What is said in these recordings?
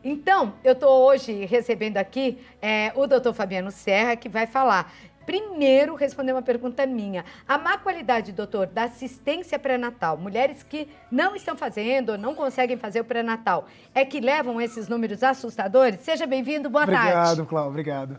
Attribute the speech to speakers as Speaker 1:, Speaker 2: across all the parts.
Speaker 1: Então, eu estou hoje recebendo aqui o doutor Fabiano Serra, que vai falar. Primeiro, responder uma pergunta minha. A má qualidade, doutor, da assistência pré-natal, mulheres que não estão fazendo ou não conseguem fazer o pré-natal, é que levam esses números assustadores? Seja bem-vindo, boa tarde.
Speaker 2: Obrigado, Cláudio, obrigado.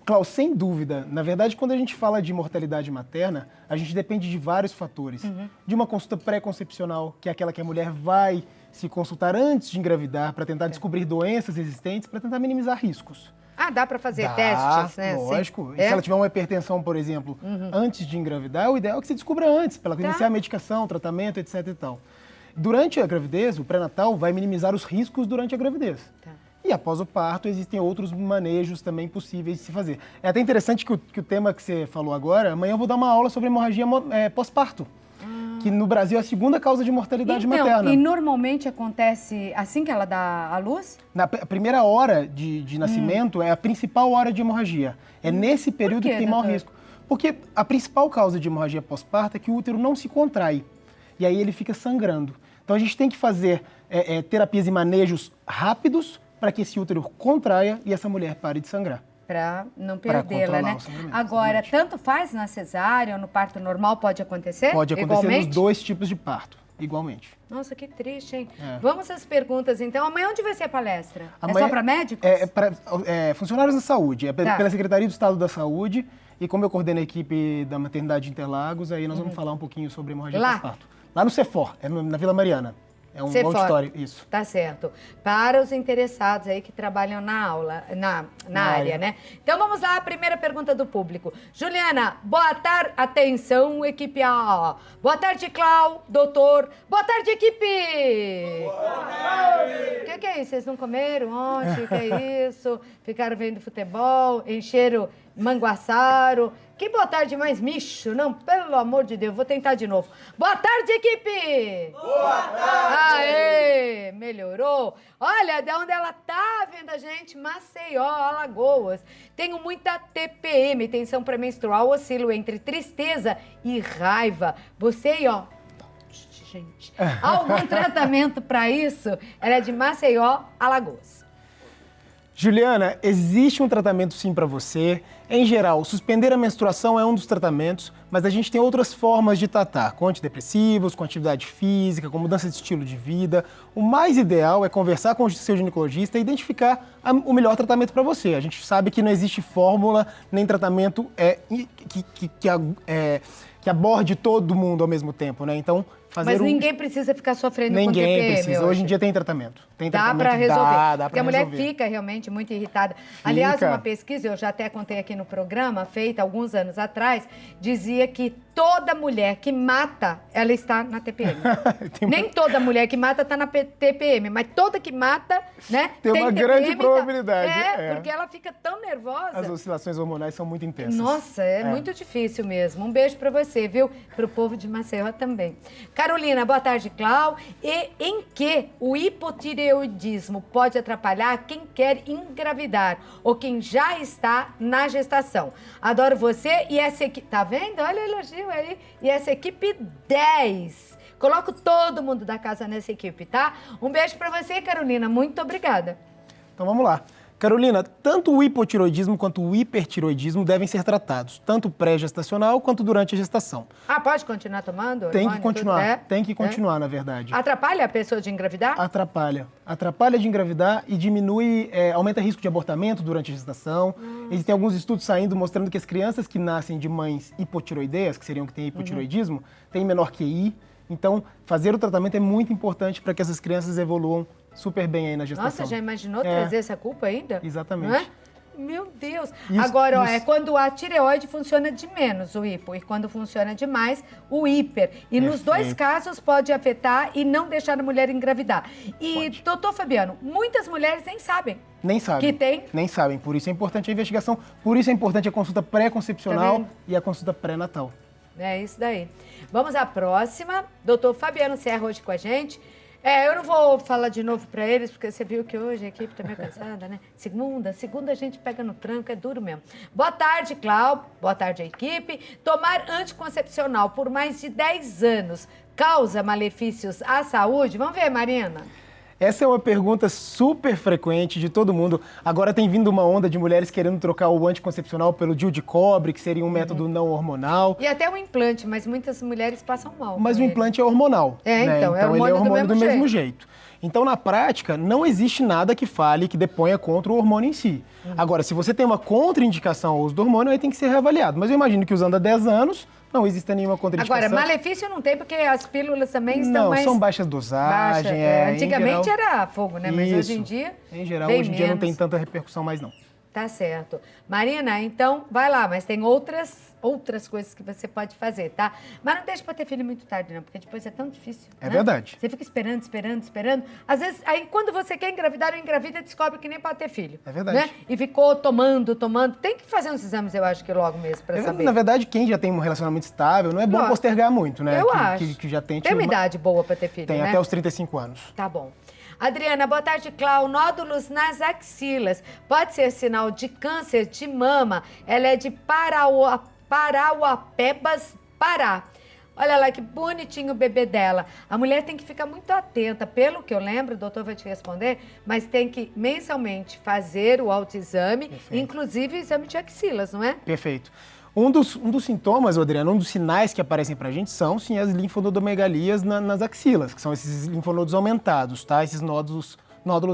Speaker 2: Cláudio, sem dúvida, na verdade, quando a gente fala de mortalidade materna, a gente depende de vários fatores. De uma consulta pré-concepcional, que é aquela que a mulher vai se consultar antes de engravidar para tentar descobrir doenças existentes, para tentar minimizar riscos.
Speaker 1: Ah, dá para fazer testes, né?
Speaker 2: Lógico.
Speaker 1: Assim?
Speaker 2: E se ela tiver uma hipertensão, por exemplo, antes de engravidar, o ideal é que você descubra antes, para ela iniciar a medicação, tratamento, etc e tal. Durante a gravidez, o pré-natal vai minimizar os riscos durante a gravidez.
Speaker 1: Tá.
Speaker 2: E após o parto, existem outros manejos também possíveis de se fazer. É até interessante que o tema que você falou agora, amanhã eu vou dar uma aula sobre hemorragia pós-parto, que no Brasil é a segunda causa de mortalidade materna.
Speaker 1: E normalmente acontece assim que ela dá à luz?
Speaker 2: A primeira hora de nascimento é a principal hora de hemorragia. É nesse período que tem maior risco. Porque a principal causa de hemorragia pós-parto é que o útero não se contrai. E aí ele fica sangrando. Então a gente tem que fazer terapias e manejos rápidos para que esse útero contraia e essa mulher pare de sangrar.
Speaker 1: Para não perdê-la, né? Agora, tanto faz na cesárea ou no parto normal, pode acontecer?
Speaker 2: Pode acontecer
Speaker 1: igualmente?
Speaker 2: nos dois tipos de parto, igualmente.
Speaker 1: Nossa, que triste, hein? Vamos às perguntas, então. Amanhã onde vai ser a palestra?
Speaker 2: Amanhã,
Speaker 1: é só para médicos?
Speaker 2: É para funcionários da saúde, pela Secretaria do Estado da Saúde. E como eu coordeno a equipe da Maternidade de Interlagos, aí nós vamos falar um pouquinho sobre hemorragia pós-parto. Lá no CEFOR, na Vila Mariana. É um auditório, isso.
Speaker 1: Tá certo. Para os interessados aí que trabalham na aula, na área, né? Então vamos lá, a primeira pergunta do público. Juliana, boa tarde, atenção, equipe A. Boa tarde, Clau, doutor. Boa tarde, equipe! Boa tarde! O que é isso? Vocês não comeram ontem? O que é isso? Ficaram vendo futebol, encheram manguaçaram. Que boa tarde mais micho, não, pelo amor de Deus, vou tentar de novo. Boa tarde, equipe! Boa tarde! Aê, melhorou. Olha, de onde ela tá vendo a gente, Maceió, Alagoas. Tenho muita TPM, tensão pré-menstrual, oscilo entre tristeza e raiva. Você aí, ó, gente, algum tratamento para isso? Ela é de Maceió, Alagoas.
Speaker 2: Juliana, existe um tratamento sim para você. Em geral, suspender a menstruação é um dos tratamentos, mas a gente tem outras formas de tratar, com antidepressivos, com atividade física, com mudança de estilo de vida. O mais ideal é conversar com o seu ginecologista e identificar o melhor tratamento para você. A gente sabe que não existe fórmula nem tratamento que aborde todo mundo ao mesmo tempo, né? Então,
Speaker 1: mas ninguém precisa ficar sofrendo com TPM.
Speaker 2: Ninguém precisa. Hoje em dia tem tratamento.
Speaker 1: Dá para resolver.
Speaker 2: Dá
Speaker 1: porque a mulher fica realmente muito irritada. Aliás, uma pesquisa, eu já até contei aqui no programa, feita alguns anos atrás, dizia que toda mulher que mata, ela está na TPM. Nem toda mulher que mata está na TPM, mas toda que mata, né?
Speaker 2: Tem uma grande probabilidade.
Speaker 1: Porque ela fica tão nervosa.
Speaker 2: As oscilações hormonais são muito intensas.
Speaker 1: Nossa, é muito difícil mesmo. Um beijo para você, viu? Para o povo de Maceió também. Carolina, boa tarde, Clau. E em que o hipotireoidismo pode atrapalhar quem quer engravidar ou quem já está na gestação? Adoro você e essa equipe... Tá vendo? Olha o elogio aí. E essa equipe 10. Coloco todo mundo da casa nessa equipe, tá? Um beijo pra você, Carolina. Muito obrigada.
Speaker 2: Então vamos lá. Carolina, tanto o hipotireoidismo quanto o hipertireoidismo devem ser tratados, tanto pré-gestacional quanto durante a gestação.
Speaker 1: Ah, pode continuar tomando?
Speaker 2: Tem que continuar, tem que continuar, na verdade.
Speaker 1: Atrapalha a pessoa de engravidar?
Speaker 2: Atrapalha. Atrapalha de engravidar e diminui, aumenta o risco de abortamento durante a gestação. Existem alguns estudos saindo mostrando que as crianças que nascem de mães hipotireoideias, que seriam que têm hipotireoidismo, têm menor QI. Então, fazer o tratamento é muito importante para que essas crianças evoluam super bem aí na gestação.
Speaker 1: Nossa, já imaginou trazer essa culpa ainda?
Speaker 2: Exatamente.
Speaker 1: Não é? Meu Deus. Agora, ó, é quando a tireoide funciona de menos, o hipo, e quando funciona demais, o hiper. E nos dois casos pode afetar e não deixar a mulher engravidar. E, doutor Fabiano, muitas mulheres nem sabem.
Speaker 2: Nem sabem.
Speaker 1: Que tem?
Speaker 2: Nem sabem. Por isso é importante a investigação, por isso é importante a consulta pré-concepcional e a consulta pré-natal.
Speaker 1: É isso daí. Vamos à próxima. Doutor Fabiano Serra hoje com a gente. Eu não vou falar de novo para eles, porque você viu que hoje a equipe tá meio cansada, né? Segunda a gente pega no tranco, é duro mesmo. Boa tarde, Cláudio. Boa tarde, a equipe. Tomar anticoncepcional por mais de 10 anos causa malefícios à saúde? Vamos ver, Marina.
Speaker 2: Essa é uma pergunta super frequente de todo mundo. Agora tem vindo uma onda de mulheres querendo trocar o anticoncepcional pelo DIU de cobre, que seria um método não hormonal.
Speaker 1: E até o implante, mas muitas mulheres passam mal.
Speaker 2: Mas
Speaker 1: com
Speaker 2: o
Speaker 1: ele.
Speaker 2: implante é hormonal.
Speaker 1: Então
Speaker 2: ele é hormônio do mesmo
Speaker 1: jeito.
Speaker 2: jeito. Então, na prática, não existe nada que fale, que deponha contra o hormônio em si. Agora, se você tem uma contraindicação ao uso do hormônio, aí tem que ser reavaliado. Mas eu imagino que usando há 10 anos, não existe nenhuma contraindicação.
Speaker 1: Agora, malefício não tem, porque as pílulas também estão mais...
Speaker 2: Não, são baixas dosagens.
Speaker 1: Antigamente era fogo, né? Mas hoje em dia...
Speaker 2: Em geral,
Speaker 1: bem
Speaker 2: hoje em dia não
Speaker 1: menos.
Speaker 2: tem tanta repercussão mais, não.
Speaker 1: Tá certo. Marina, então vai lá, mas tem outras coisas que você pode fazer, tá? Mas não deixa pra ter filho muito tarde, não, porque depois é tão difícil.
Speaker 2: É
Speaker 1: né?
Speaker 2: verdade.
Speaker 1: Você fica esperando. Às vezes, aí quando você quer engravidar, ou engravida, descobre que nem pode ter filho.
Speaker 2: É verdade.
Speaker 1: Né? E ficou tomando. Tem que fazer uns exames, eu acho que logo mesmo, pra saber.
Speaker 2: Na verdade, quem já tem um relacionamento estável, não é bom
Speaker 1: Nossa.
Speaker 2: postergar muito, né?
Speaker 1: Eu acho.
Speaker 2: Que já tem
Speaker 1: Tem uma idade boa pra ter filho,
Speaker 2: Tem,
Speaker 1: né?
Speaker 2: até os 35 anos.
Speaker 1: Tá bom. Adriana, boa tarde, Clau. Nódulos nas axilas. Pode ser sinal de câncer de mama. Ela é de Parauapebas, Pará. Olha lá que bonitinho o bebê dela. A mulher tem que ficar muito atenta. Pelo que eu lembro, o doutor vai te responder, mas tem que mensalmente fazer o autoexame, inclusive o exame de axilas, não é?
Speaker 2: Perfeito. Um dos sintomas, Adriana, um dos sinais que aparecem pra gente são, sim, as linfonodomegalias nas axilas, que são esses linfonodos aumentados, tá? Esses nódulos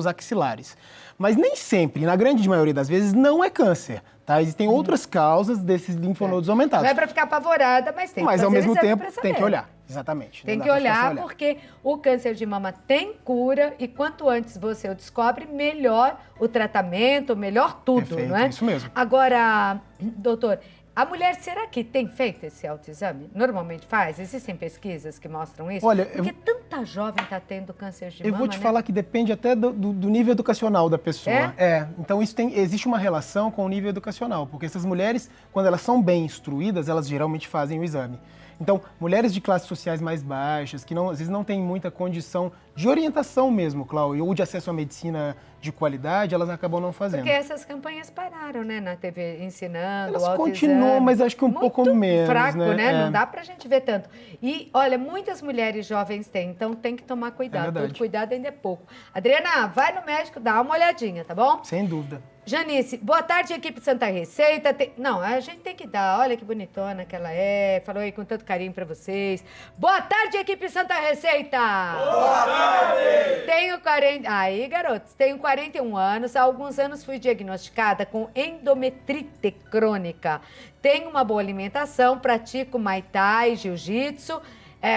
Speaker 2: axilares. Mas nem sempre, na grande maioria das vezes, não é câncer, tá? Existem outras causas desses linfonodos aumentados.
Speaker 1: Não é pra ficar apavorada, mas tem que
Speaker 2: Mas,
Speaker 1: fazer
Speaker 2: ao mesmo
Speaker 1: exame
Speaker 2: tempo,
Speaker 1: pra
Speaker 2: tem que
Speaker 1: saber.
Speaker 2: olhar. Exatamente.
Speaker 1: Tem
Speaker 2: Não
Speaker 1: que
Speaker 2: dá pra ficar sem
Speaker 1: olhar porque o câncer de mama tem cura e quanto antes você o descobre, melhor o tratamento, melhor tudo,
Speaker 2: Perfeito,
Speaker 1: não é?
Speaker 2: isso mesmo.
Speaker 1: Agora, doutor, a mulher, será que tem feito esse autoexame? Normalmente faz? Existem pesquisas que mostram isso?
Speaker 2: Olha,
Speaker 1: porque tanta jovem está tendo câncer de
Speaker 2: Eu
Speaker 1: mama,
Speaker 2: vou te
Speaker 1: né?
Speaker 2: falar que depende até do nível educacional da pessoa. Então existe uma relação com o nível educacional, porque essas mulheres, quando elas são bem instruídas, elas geralmente fazem o exame. Então, mulheres de classes sociais mais baixas, que às vezes não têm muita condição de orientação mesmo, Cláudio, ou de acesso à medicina de qualidade, elas acabam não fazendo.
Speaker 1: Porque essas campanhas pararam, né, na TV, ensinando
Speaker 2: Elas
Speaker 1: o autoexame.
Speaker 2: continuam, mas acho que um pouco menos,
Speaker 1: fraco, né?
Speaker 2: É.
Speaker 1: Não dá pra gente ver tanto. E, olha, muitas mulheres jovens têm, então tem que tomar cuidado.
Speaker 2: verdade.
Speaker 1: Todo cuidado ainda é pouco. Adriana, vai no médico, dá uma olhadinha, tá bom?
Speaker 2: Sem dúvida.
Speaker 1: Janice, boa tarde, equipe Santa Receita. Não, a gente tem que dar. Olha que bonitona que ela é. Falou aí com tanto carinho pra vocês. Boa tarde, equipe Santa Receita. Boa tarde. Tenho 40... Aí, garotos, tenho 41 anos. Há alguns anos fui diagnosticada com endometrite crônica. Tenho uma boa alimentação, pratico Muay Thai, Jiu-Jitsu.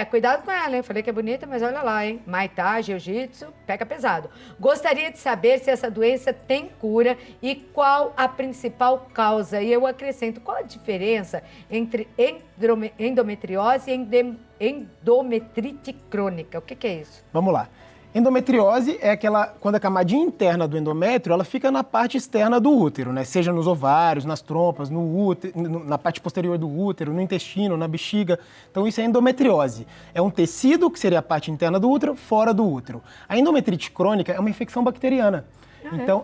Speaker 1: Cuidado com ela, hein? Falei que é bonita, mas olha lá, hein? Muay Thai, Jiu-Jitsu, pega pesado. Gostaria de saber se essa doença tem cura e qual a principal causa. E eu acrescento, qual a diferença entre endometriose e endometrite crônica? O que é isso?
Speaker 2: Vamos lá. Endometriose é quando a camadinha interna do endométrio, ela fica na parte externa do útero, né? Seja nos ovários, nas trompas, no útero, na parte posterior do útero, no intestino, na bexiga. Então isso é endometriose. É um tecido, que seria a parte interna do útero, fora do útero. A endometrite crônica é uma infecção bacteriana. Então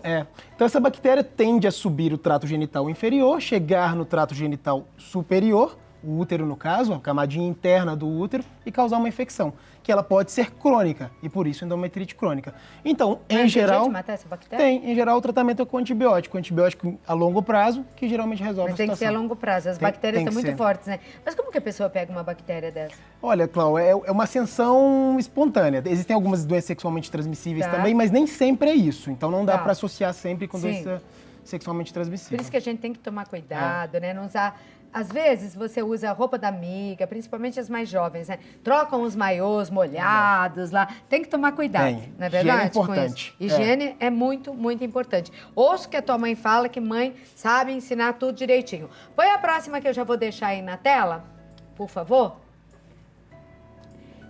Speaker 2: essa bactéria tende a subir o trato genital inferior, chegar no trato genital superior, o útero no caso, a camadinha interna do útero, e causar uma infecção, que ela pode ser crônica, e por isso endometrite crônica. Então, em geral,
Speaker 1: tem jeito de matar essa bactéria?
Speaker 2: em geral o tratamento é com antibiótico a longo prazo, que geralmente resolve
Speaker 1: Mas
Speaker 2: a
Speaker 1: tem que ser a
Speaker 2: situação.
Speaker 1: longo prazo, as
Speaker 2: Tem
Speaker 1: bactérias
Speaker 2: que
Speaker 1: estão muito
Speaker 2: ser.
Speaker 1: fortes, né? Mas como que a pessoa pega uma bactéria dessa?
Speaker 2: Olha, Cláudia, é uma ascensão espontânea. Existem algumas doenças sexualmente transmissíveis
Speaker 1: Tá.
Speaker 2: também, mas nem sempre é isso. Então não dá
Speaker 1: Tá.
Speaker 2: para associar sempre com
Speaker 1: Sim.
Speaker 2: doença sexualmente transmissível.
Speaker 1: Por isso que a gente tem que tomar cuidado, né? Não usar... Às vezes você usa a roupa da amiga, principalmente as mais jovens, né? Trocam os maiôs molhados lá. Tem que tomar cuidado,
Speaker 2: Tem.
Speaker 1: não é
Speaker 2: Higiene
Speaker 1: verdade?
Speaker 2: é importante.
Speaker 1: Com isso? Higiene é muito, muito importante. Ouço que a tua mãe fala que mãe sabe ensinar tudo direitinho. Põe a próxima que eu já vou deixar aí na tela, por favor.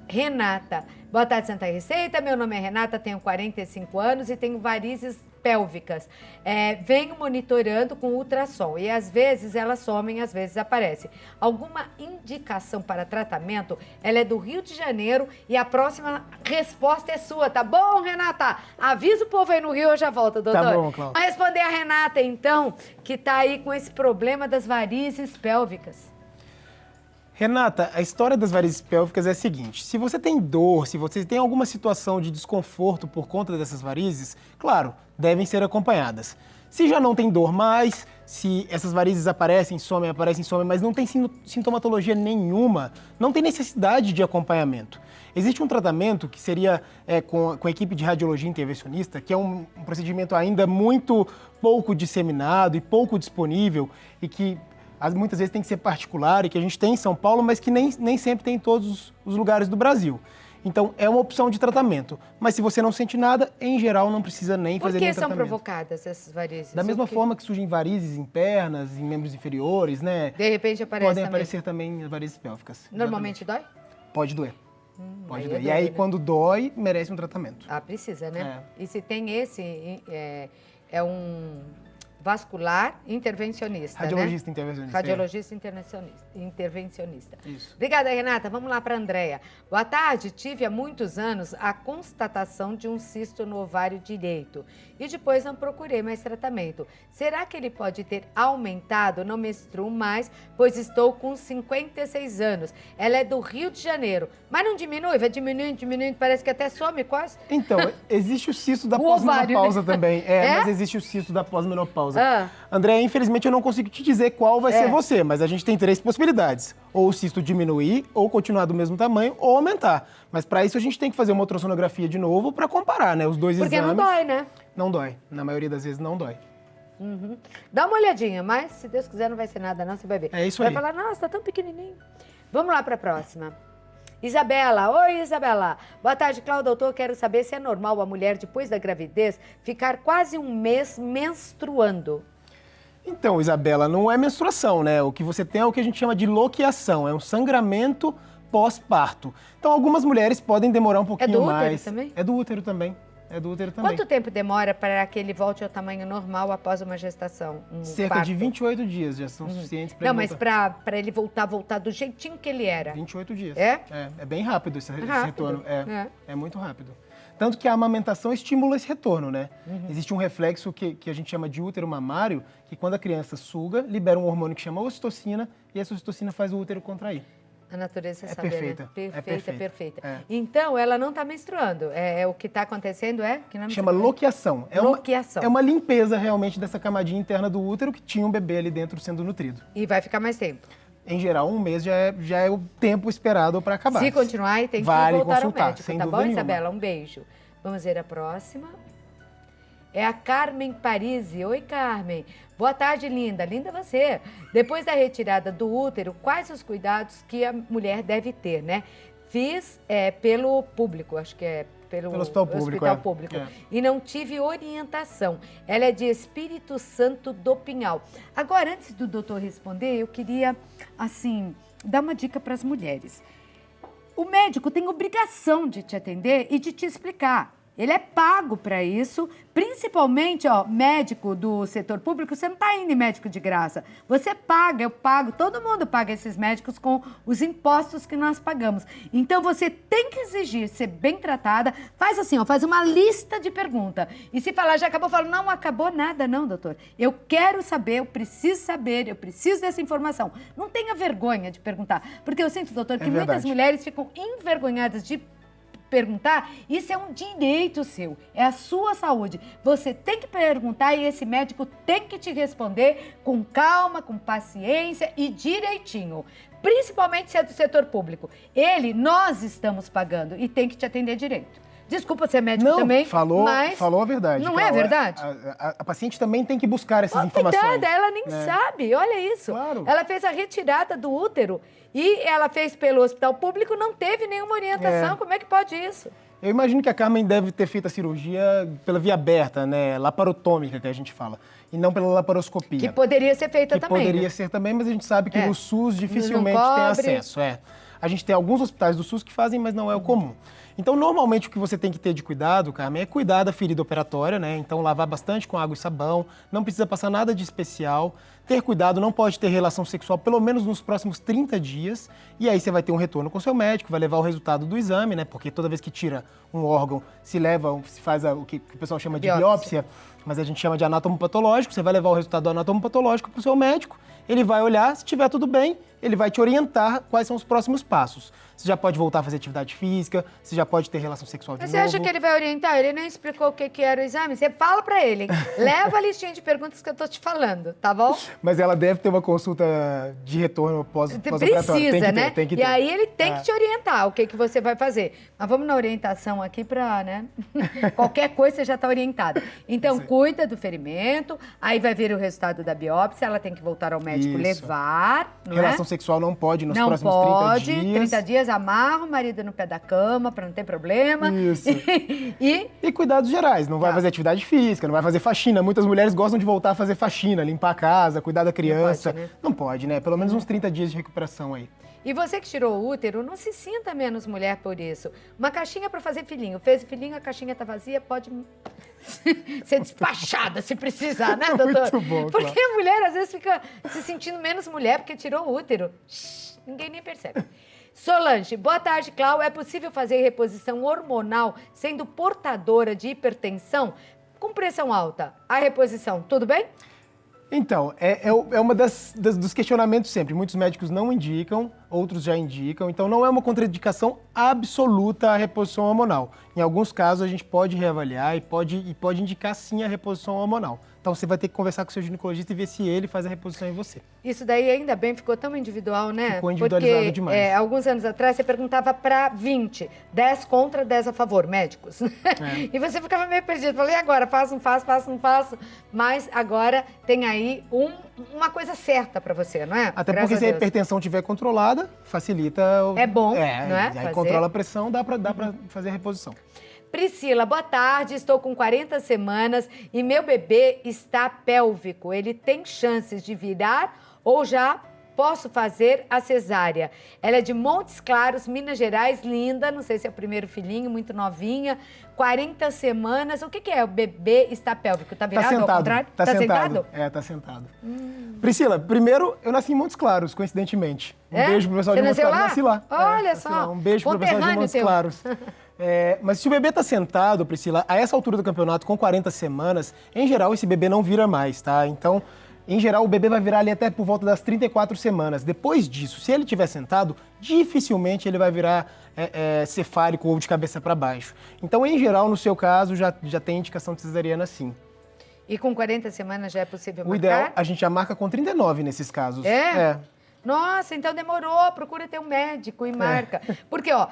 Speaker 1: Renata. Boa tarde, Santa Receita. Meu nome é Renata, tenho 45 anos e tenho varizes pélvicas. Venho monitorando com ultrassom e às vezes elas somem, às vezes aparecem. Alguma indicação para tratamento? Ela é do Rio de Janeiro e a próxima resposta é sua, tá bom, Renata? Avisa o povo aí no Rio, eu já volto, doutor.
Speaker 2: Tá bom, Cláudia.
Speaker 1: Vamos responder a Renata, então, que tá aí com esse problema das varizes pélvicas.
Speaker 2: Renata, a história das varizes pélvicas é a seguinte: se você tem dor, se você tem alguma situação de desconforto por conta dessas varizes, claro, devem ser acompanhadas. Se já não tem dor mais, se essas varizes aparecem, somem, mas não tem sintomatologia nenhuma, não tem necessidade de acompanhamento. Existe um tratamento que seria com a equipe de radiologia intervencionista, que é um procedimento ainda muito pouco disseminado e pouco disponível e que muitas vezes tem que ser particular e que a gente tem em São Paulo, mas que nem sempre tem em todos os lugares do Brasil. Então, é uma opção de tratamento. Mas se você não sente nada, em geral, não precisa nem fazer nenhum tratamento.
Speaker 1: Por que são provocadas essas varizes?
Speaker 2: Da mesma forma que surgem varizes em pernas, em membros inferiores, né?
Speaker 1: De repente aparece
Speaker 2: podem
Speaker 1: também.
Speaker 2: aparecer também varizes pélvicas.
Speaker 1: Normalmente
Speaker 2: Exatamente.
Speaker 1: dói?
Speaker 2: Pode doer. Pode doer.
Speaker 1: É
Speaker 2: E aí,
Speaker 1: dor, né?
Speaker 2: quando dói, merece um tratamento.
Speaker 1: Ah, precisa, né?
Speaker 2: É.
Speaker 1: E se tem é um vascular intervencionista,
Speaker 2: Radiologista
Speaker 1: né?
Speaker 2: intervencionista.
Speaker 1: Radiologista intervencionista.
Speaker 2: Isso.
Speaker 1: Obrigada, Renata. Vamos lá para a Andréia. Boa tarde. Tive há muitos anos a constatação de um cisto no ovário direito e depois não procurei mais tratamento. Será que ele pode ter aumentado? Não menstruo mais, pois estou com 56 anos. Ela é do Rio de Janeiro. Mas não diminui? Vai diminuindo, parece que até some quase.
Speaker 2: Então, existe o cisto da
Speaker 1: O ovário,
Speaker 2: pós-menopausa
Speaker 1: né?
Speaker 2: também.
Speaker 1: É?
Speaker 2: Mas existe o cisto da pós-menopausa.
Speaker 1: Ah.
Speaker 2: André, infelizmente eu não consigo te dizer qual vai ser você, mas a gente tem 3 possibilidades. Ou o cisto diminuir, ou continuar do mesmo tamanho, ou aumentar. Mas para isso a gente tem que fazer uma ultrassonografia de novo para comparar, né? Os dois
Speaker 1: Porque
Speaker 2: exames.
Speaker 1: não dói, né?
Speaker 2: Não dói. Na maioria das vezes não dói.
Speaker 1: Uhum. Dá uma olhadinha, mas se Deus quiser não vai ser nada não, você vai ver.
Speaker 2: É isso
Speaker 1: vai
Speaker 2: aí.
Speaker 1: falar, nossa, tá tão pequenininho. Vamos lá para a próxima. Isabela, oi Isabela. Boa tarde, Cláudio, doutor, quero saber se é normal a mulher, depois da gravidez, ficar quase um mês menstruando.
Speaker 2: Então, Isabela, não é menstruação, né? O que você tem é o que a gente chama de loquiação, é um sangramento pós-parto. Então, algumas mulheres podem demorar um pouquinho mais.
Speaker 1: Também?
Speaker 2: É do útero também. É do útero também.
Speaker 1: Quanto tempo demora para que ele volte ao tamanho normal após uma gestação?
Speaker 2: Cerca
Speaker 1: parto?
Speaker 2: de 28 dias já são suficientes para
Speaker 1: Não,
Speaker 2: ele
Speaker 1: mas
Speaker 2: voltar.
Speaker 1: para ele voltar do jeitinho que ele era.
Speaker 2: 28 dias.
Speaker 1: É?
Speaker 2: É bem rápido esse
Speaker 1: Rápido.
Speaker 2: retorno.
Speaker 1: É.
Speaker 2: É muito rápido. Tanto que a amamentação estimula esse retorno, né? Existe um reflexo que a gente chama de útero mamário, que quando a criança suga, libera um hormônio que chama ocitocina, e essa ocitocina faz o útero contrair.
Speaker 1: A natureza
Speaker 2: É
Speaker 1: sabe,
Speaker 2: perfeita.
Speaker 1: né?
Speaker 2: É
Speaker 1: Perfeita.
Speaker 2: É.
Speaker 1: Então, ela não está menstruando. O que está acontecendo que nome
Speaker 2: Chama loquiação.
Speaker 1: Loquiação.
Speaker 2: É uma limpeza realmente dessa camadinha interna do útero que tinha um bebê ali dentro sendo nutrido.
Speaker 1: E vai ficar mais tempo.
Speaker 2: Em geral, um mês já é o tempo esperado para acabar.
Speaker 1: Se continuar, tem que
Speaker 2: Vale
Speaker 1: voltar
Speaker 2: consultar,
Speaker 1: ao médico,
Speaker 2: sem
Speaker 1: tá bom,
Speaker 2: dúvida nenhuma.
Speaker 1: Isabela? Um beijo. Vamos ver a próxima. É a Carmen Parisi. Oi, Carmen. Boa tarde, linda. Linda você. Depois da retirada do útero, quais os cuidados que a mulher deve ter, né? Fiz pelo público, acho que é pelo
Speaker 2: hospital
Speaker 1: público.
Speaker 2: É.
Speaker 1: E não tive orientação. Ela é de Espírito Santo do Pinhal. Agora, antes do doutor responder, eu queria, assim, dar uma dica para as mulheres. O médico tem obrigação de te atender e de te explicar. Ele é pago para isso, principalmente, médico do setor público, você não está indo em médico de graça. Você paga, eu pago, todo mundo paga esses médicos com os impostos que nós pagamos. Então, você tem que exigir ser bem tratada. Faz assim, faz uma lista de perguntas. E se falar, já acabou, fala, não acabou nada não, doutor. Eu quero saber, eu preciso saber, eu preciso dessa informação. Não tenha vergonha de perguntar. Porque eu sinto, doutor, que muitas mulheres ficam envergonhadas de perguntar, isso é um direito seu, é a sua saúde. Você tem que perguntar e esse médico tem que te responder com calma, com paciência e direitinho. Principalmente se é do setor público. Nós estamos pagando e tem que te atender direito. Desculpa ser médico também, mas
Speaker 2: falou a verdade.
Speaker 1: Não é verdade?
Speaker 2: A paciente também tem que buscar essas informações.
Speaker 1: Cuidado, ela nem sabe, olha isso.
Speaker 2: Claro.
Speaker 1: Ela fez a retirada do útero e ela fez pelo hospital público, não teve nenhuma orientação. Como é que pode isso?
Speaker 2: Eu imagino que a Carmen deve ter feito a cirurgia pela via aberta, né? Laparotômica, que a gente fala. E não pela laparoscopia.
Speaker 1: Que poderia ser feita também.
Speaker 2: Poderia
Speaker 1: né?
Speaker 2: ser também, mas a gente sabe que no SUS dificilmente
Speaker 1: Não
Speaker 2: tem
Speaker 1: cobre.
Speaker 2: acesso. A gente tem alguns hospitais do SUS que fazem, mas não é o comum. Então, normalmente, o que você tem que ter de cuidado, Carmen, é cuidar da ferida operatória, né? Então, lavar bastante com água e sabão, não precisa passar nada de especial. Ter cuidado, não pode ter relação sexual pelo menos nos próximos 30 dias. E aí você vai ter um retorno com o seu médico, vai levar o resultado do exame, né? Porque toda vez que tira um órgão, se faz o que o pessoal chama de biópsia, mas a gente chama de anatomopatológico. Você vai levar o resultado do anatomopatológico para o seu médico Ele vai olhar, se tiver tudo bem, ele vai te orientar quais são os próximos passos. Você já pode voltar a fazer atividade física, você já pode ter relação sexual de
Speaker 1: Mas
Speaker 2: novo.
Speaker 1: você acha que ele vai orientar? Ele nem explicou o que era o exame. Você fala pra ele. Leva a listinha de perguntas que eu tô te falando, tá bom?
Speaker 2: Mas ela deve ter uma consulta de retorno pós-operatório.
Speaker 1: Precisa, né?
Speaker 2: Tem que ter.
Speaker 1: E aí ele tem que te orientar o que você vai fazer. Mas vamos na orientação aqui pra, né? Qualquer coisa você já tá orientada. Então, cuida do ferimento, aí vai ver o resultado da biópsia, ela tem que voltar ao médico levar, não
Speaker 2: Relação
Speaker 1: é?
Speaker 2: sexual não pode nos
Speaker 1: não
Speaker 2: próximos
Speaker 1: pode,
Speaker 2: 30 dias.
Speaker 1: 30 dias amarra o marido no pé da cama pra não ter problema.
Speaker 2: Isso.
Speaker 1: E
Speaker 2: cuidados gerais, não vai fazer atividade física, não vai fazer faxina. Muitas mulheres gostam de voltar a fazer faxina, limpar a casa, cuidar da criança. Não pode, né? Pelo menos uns 30 dias de recuperação aí.
Speaker 1: E você que tirou o útero, não se sinta menos mulher por isso. Uma caixinha para fazer filhinho. Fez filhinho, a caixinha tá vazia, pode ser despachada se precisar, né, doutor?
Speaker 2: Muito bom,
Speaker 1: porque a mulher às vezes fica se sentindo menos mulher porque tirou o útero. Ninguém nem percebe. Solange, boa tarde, Clau. É possível fazer reposição hormonal sendo portadora de hipertensão com pressão alta? A reposição, tudo bem?
Speaker 2: Então, é uma dos questionamentos sempre. Muitos médicos não indicam, outros já indicam. Então, não é uma contraindicação absoluta a reposição hormonal. Em alguns casos, a gente pode reavaliar e pode indicar, sim, a reposição hormonal. Então, você vai ter que conversar com o seu ginecologista e ver se ele faz a reposição em você.
Speaker 1: Isso daí, ainda bem, ficou tão individual, né?
Speaker 2: Ficou individualizado
Speaker 1: porque,
Speaker 2: demais.
Speaker 1: Alguns anos atrás, você perguntava para 20, 10 contra, 10 a favor, médicos. E você ficava meio perdido. Falei, e agora? Faço, não faço, faço, não faço. Mas agora tem aí uma coisa certa para você, não é?
Speaker 2: Até porque se a hipertensão estiver controlada, facilita...
Speaker 1: É bom, não é?
Speaker 2: Aí controla a pressão, dá para fazer a reposição.
Speaker 1: Priscila, boa tarde, estou com 40 semanas e meu bebê está pélvico. Ele tem chances de virar ou já posso fazer a cesárea? Ela é de Montes Claros, Minas Gerais, linda, não sei se é o primeiro filhinho, muito novinha, 40 semanas. O que é? O bebê está pélvico? Tá virado ao contrário?
Speaker 2: Tá sentado? Tá sentado. Priscila, primeiro, eu nasci em Montes Claros, coincidentemente. Beijo pro pessoal de Montes Claros. Nasci lá.
Speaker 1: Olha só.
Speaker 2: Lá. Um beijo pro pessoal de Montes Claros. Mas se o bebê tá sentado, Priscila, a essa altura do campeonato, com 40 semanas, em geral, esse bebê não vira mais, tá? Então, em geral, o bebê vai virar ali até por volta das 34 semanas. Depois disso, se ele estiver sentado, dificilmente ele vai virar cefálico ou de cabeça para baixo. Então, em geral, no seu caso, já tem indicação de cesariana sim.
Speaker 1: E com 40 semanas já é possível marcar?
Speaker 2: O ideal, a gente já marca com 39 nesses casos.
Speaker 1: Nossa, então demorou. Procura ter um médico e marca. Porque, ó,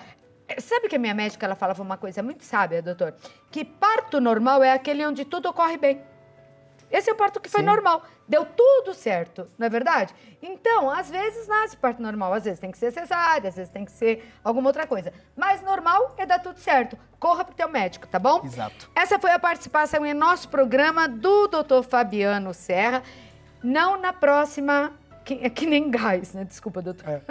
Speaker 1: sabe que a minha médica, ela falava uma coisa muito sábia, doutor? Que parto normal é aquele onde tudo ocorre bem. Esse é o parto que foi normal. Deu tudo certo, não é verdade? Então, às vezes nasce parto normal, às vezes tem que ser cesárea, às vezes tem que ser alguma outra coisa. Mas normal é dar tudo certo. Corra pro teu médico, tá bom?
Speaker 2: Exato.
Speaker 1: Essa foi a participação em nosso programa do Dr. Fabiano Serra. Não na próxima... É que nem gás, né? Desculpa, doutor.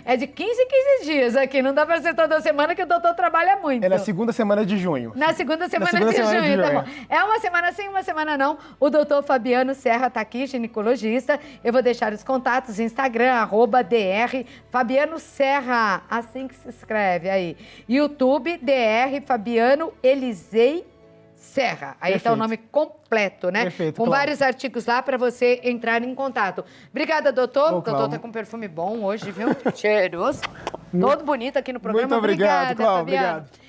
Speaker 1: É de 15 em 15 dias aqui. Não dá pra ser toda semana que o doutor trabalha muito.
Speaker 2: É na segunda semana de junho.
Speaker 1: Na segunda semana de junho, tá bom. É uma semana sim, uma semana não. O doutor Fabiano Serra tá aqui, ginecologista. Eu vou deixar os contatos, Instagram, @dr Fabiano Serra, assim que se escreve aí. YouTube, dr Fabiano Elisei Serra. Aí está o nome completo, né?
Speaker 2: Perfeito,
Speaker 1: com vários artigos lá para você entrar em contato. Obrigada, doutor. O doutor tá com perfume bom hoje, viu? Cheiroso. Todo bonito aqui no programa.
Speaker 2: Muito obrigado,
Speaker 1: Obrigada,
Speaker 2: Cláudio.
Speaker 1: Fabiano.
Speaker 2: Obrigado.